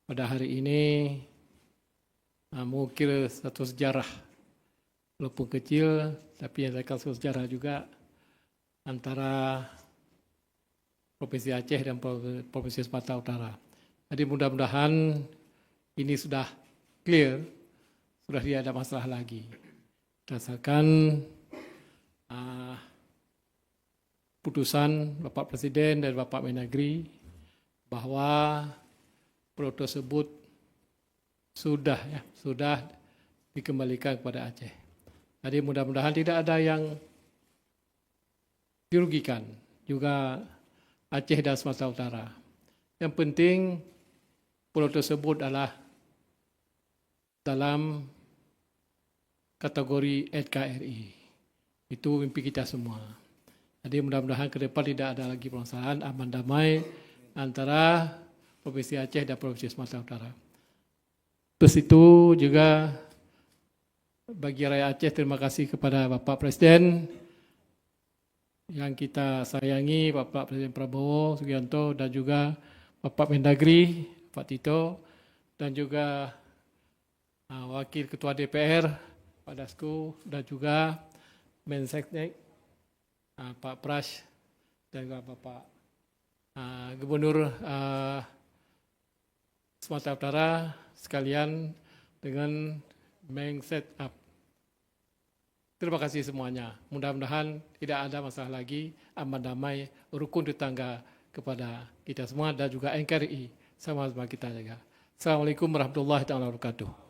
pada hari ini mengukir satu sejarah, walaupun kecil, tapi yang satu sejarah juga antara Provinsi Aceh dan Provinsi Sumatera Utara. Jadi mudah-mudahan ini sudah clear, sudah tidak ada masalah lagi. Berdasarkan putusan Bapak Presiden dan Bapak Mendagri bahwa pulau tersebut sudah dikembalikan kepada Aceh. Jadi mudah-mudahan tidak ada yang dirugikan, juga Aceh dan Sumatera Utara. Yang penting pulau tersebut adalah dalam kategori NKRI. Itu mimpi kita semua. Jadi mudah-mudahan ke depan tidak ada lagi permasalahan, aman damai antara Provinsi Aceh dan Provinsi Sumatera Utara. Terus itu juga bagi rakyat Aceh, terima kasih kepada Bapak Presiden yang kita sayangi, Bapak Presiden Prabowo Subianto, dan juga Bapak Mendagri, Pak Tito, dan juga Wakil Ketua DPR, Pak Dasko, dan juga Menseknek, Pak Pras, dan juga Bapak Gubernur Sumatera Utara sekalian dengan Meng Setup. Terima kasih semuanya. Mudah-mudahan tidak ada masalah lagi, aman damai, rukun tetangga kepada kita semua dan juga NKRI sama-sama kita jaga. Assalamualaikum warahmatullahi wabarakatuh.